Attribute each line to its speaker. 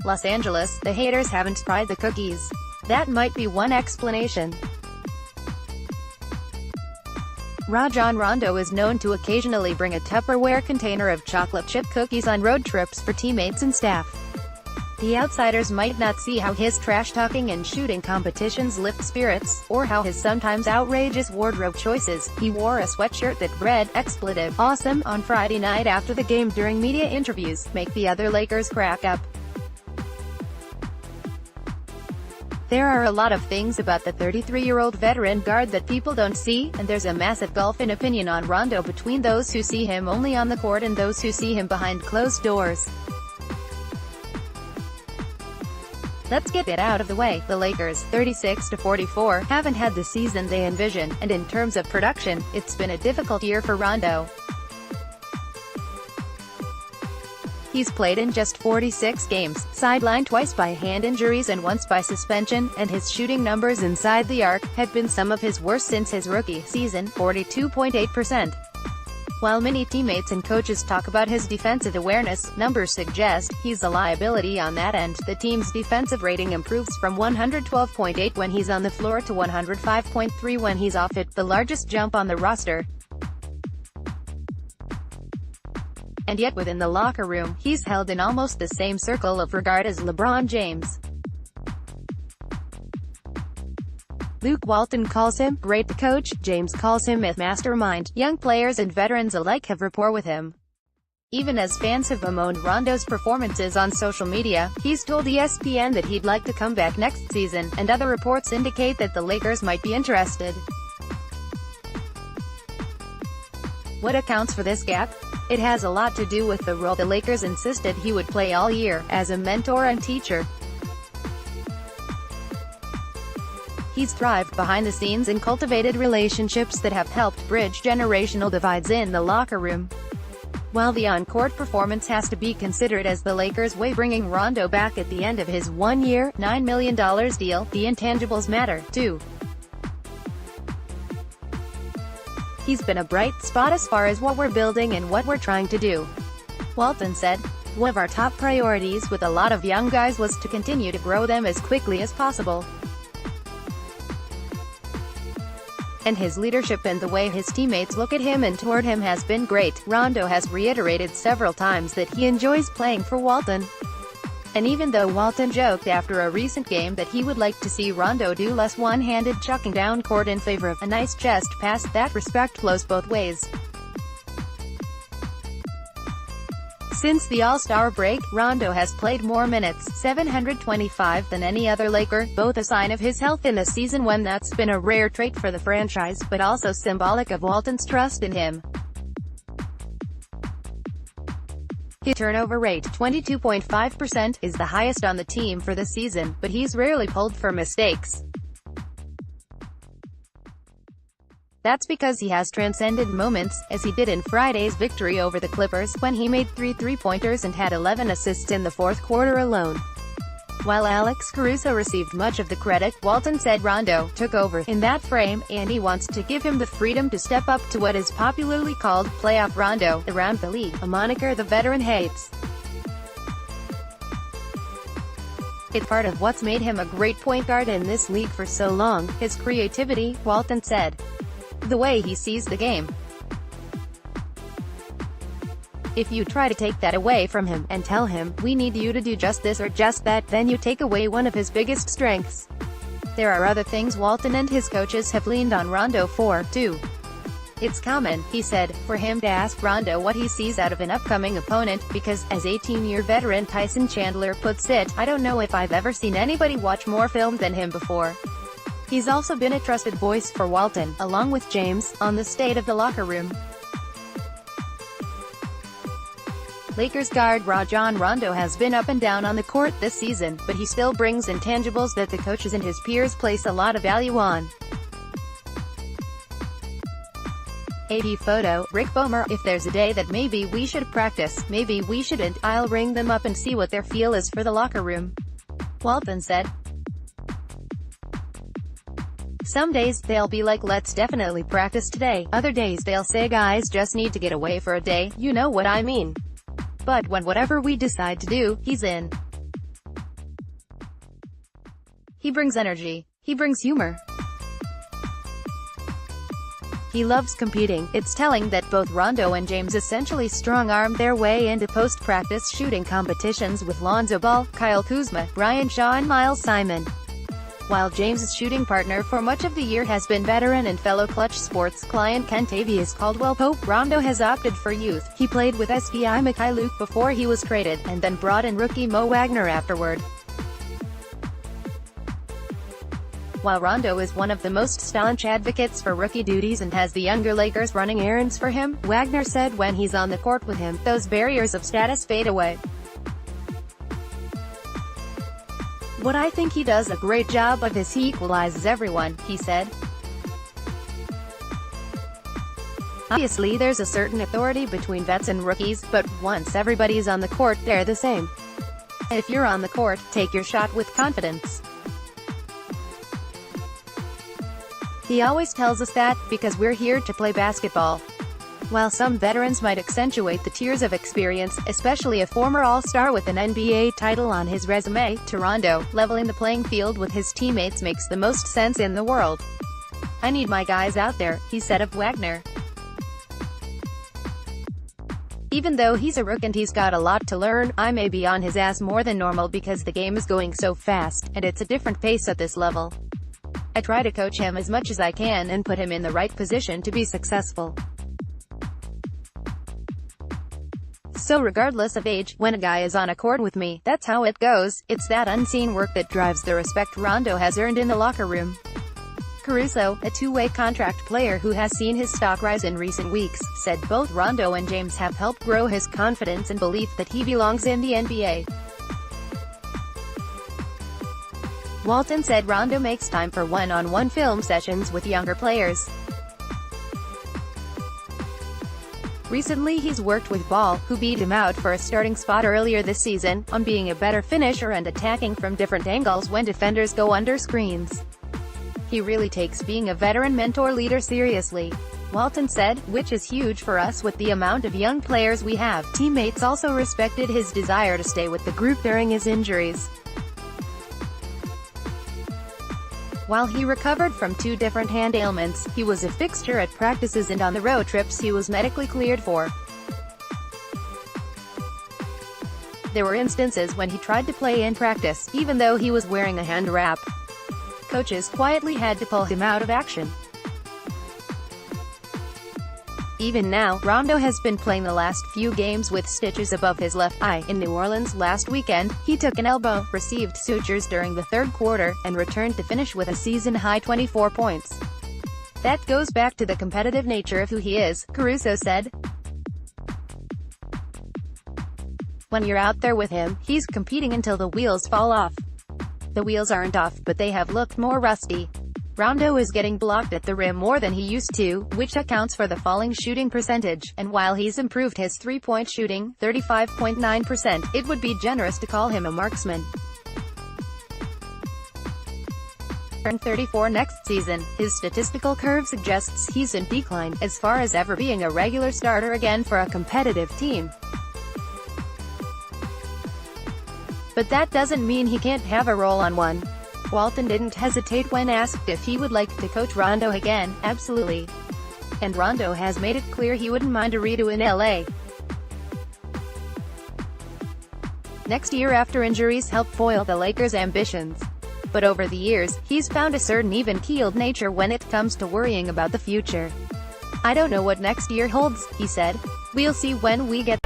Speaker 1: Los Angeles, the haters haven't tried the cookies. That might be one explanation. Rajon Rondo is known to occasionally bring a Tupperware container of chocolate chip cookies on road trips for teammates and staff. The outsiders might not see how his trash-talking and shooting competitions lift spirits, or how his sometimes outrageous wardrobe choices. He wore a sweatshirt that read, "Expletive, awesome," on Friday night after the game during media interviews, make the other Lakers crack up. There are a lot of things about the 33-year-old veteran guard that people don't see, and there's a massive gulf in opinion on Rondo between those who see him only on the court and those who see him behind closed doors. Let's get it out of the way. The Lakers, 36-44, haven't had the season they envisioned, and in terms of production, it's been a difficult year for Rondo. He's played in just 46 games, sidelined twice by hand injuries and once by suspension, and his shooting numbers inside the arc have been some of his worst since his rookie season, 42.8%. While many teammates and coaches talk about his defensive awareness, numbers suggest he's a liability on that end. The team's defensive rating improves from 112.8 when he's on the floor to 105.3 when he's off it, the largest jump on the roster. And yet within the locker room, he's held in almost the same circle of regard as LeBron James. Luke Walton calls him great coach, James calls him a mastermind. Young players and veterans alike have rapport with him. Even as fans have bemoaned Rondo's performances on social media, he's told ESPN that he'd like to come back next season, and other reports indicate that the Lakers might be interested. What accounts for this gap? It has a lot to do with the role the Lakers insisted he would play all year, as a mentor and teacher. He's thrived behind the scenes and cultivated relationships that have helped bridge generational divides in the locker room. While the on-court performance has to be considered as the Lakers weigh bringing Rondo back at the end of his one-year, $9 million deal, the intangibles matter, too. He's been a bright spot as far as what we're building and what we're trying to do. Walton said, "One of our top priorities with a lot of young guys was to continue to grow them as quickly as possible. And his leadership and the way his teammates look at him and toward him has been great." Rondo has reiterated several times that he enjoys playing for Walton. And even though Walton joked after a recent game that he would like to see Rondo do less one-handed chucking down court in favor of a nice chest pass, that respect flows both ways. Since the All-Star break, Rondo has played more minutes, 725, than any other Laker, both a sign of his health in a season when that's been a rare trait for the franchise, but also symbolic of Walton's trust in him. His turnover rate, 22.5%, is the highest on the team for the season, but he's rarely pulled for mistakes. That's because he has transcended moments, as he did in Friday's victory over the Clippers, when he made 3 three-pointers and had 11 assists in the fourth quarter alone. While Alex Caruso received much of the credit, Walton said Rondo took over in that frame, and he wants to give him the freedom to step up to what is popularly called playoff Rondo around the league, a moniker the veteran hates. It's part of what's made him a great point guard in this league for so long, his creativity, Walton said. The way he sees the game. If you try to take that away from him, and tell him, "We need you to do just this or just that," then you take away one of his biggest strengths. There are other things Walton and his coaches have leaned on Rondo for, too. It's common, he said, for him to ask Rondo what he sees out of an upcoming opponent, because, as 18-year veteran Tyson Chandler puts it, "I don't know if I've ever seen anybody watch more film than him before." He's also been a trusted voice for Walton, along with James, on the state of the locker room. Lakers guard Rajon Rondo has been up and down on the court this season, but he still brings intangibles that the coaches and his peers place a lot of value on. AP photo, Rick Bomer, "If there's a day that maybe we should practice, maybe we shouldn't, I'll ring them up and see what their feel is for the locker room," Walton said. "Some days, they'll be like, let's definitely practice today. Other days they'll say guys just need to get away for a day, you know what I mean. But whatever we decide to do, he's in." He brings energy. He brings humor. He loves competing. It's telling that both Rondo and James essentially strong-armed their way into post-practice shooting competitions with Lonzo Ball, Kyle Kuzma, Brian Shaw and Miles Simon. While James's shooting partner for much of the year has been veteran and fellow Clutch Sports client Kentavious Caldwell-Pope, Rondo has opted for youth. He played with SVI Mikhailuk before he was traded, and then brought in rookie Mo Wagner afterward. While Rondo is one of the most staunch advocates for rookie duties and has the younger Lakers running errands for him, Wagner said when he's on the court with him, those barriers of status fade away. "What I think he does a great job of is he equalizes everyone," he said. "Obviously there's a certain authority between vets and rookies, but once everybody's on the court, they're the same. If you're on the court, take your shot with confidence." He always tells us that, because we're here to play basketball. While some veterans might accentuate the tiers of experience, especially a former All-Star with an NBA title on his resume, to Rondo, leveling the playing field with his teammates makes the most sense in the world. "I need my guys out there," he said of Wagner. "Even though he's a rook and he's got a lot to learn, I may be on his ass more than normal because the game is going so fast, and it's a different pace at this level. I try to coach him as much as I can and put him in the right position to be successful. So regardless of age, when a guy is on a court with me, that's how it goes. It's that unseen work that drives the respect Rondo has earned in the locker room." Caruso, a two-way contract player who has seen his stock rise in recent weeks, said both Rondo and James have helped grow his confidence and belief that he belongs in the NBA. Walton said Rondo makes time for one-on-one film sessions with younger players. Recently he's worked with Ball, who beat him out for a starting spot earlier this season, on being a better finisher and attacking from different angles when defenders go under screens. "He really takes being a veteran mentor leader seriously," Walton said, "which is huge for us with the amount of young players we have." Teammates also respected his desire to stay with the group during his injuries. While he recovered from 2 different hand ailments, he was a fixture at practices and on the road trips he was medically cleared for. There were instances when he tried to play in practice, even though he was wearing a hand wrap. Coaches quietly had to pull him out of action. Even now, Rondo has been playing the last few games with stitches above his left eye. In New Orleans last weekend, he took an elbow, received sutures during the third quarter, and returned to finish with a season-high 24 points. "That goes back to the competitive nature of who he is," Caruso said. "When you're out there with him, he's competing until the wheels fall off. The wheels aren't off, but they have looked more rusty. Rondo is getting blocked at the rim more than he used to, which accounts for the falling shooting percentage, and while he's improved his three-point shooting, 35.9%, it would be generous to call him a marksman. Turn 34 next season. His statistical curve suggests he's in decline, as far as ever being a regular starter again for a competitive team. But that doesn't mean he can't have a role on one." Walton didn't hesitate when asked if he would like to coach Rondo again. "Absolutely. And Rondo has made it clear he wouldn't mind a redo in LA. Next year after injuries helped foil the Lakers' ambitions. But over the years, he's found a certain even-keeled nature when it comes to worrying about the future. I don't know what next year holds," he said. "We'll see when we get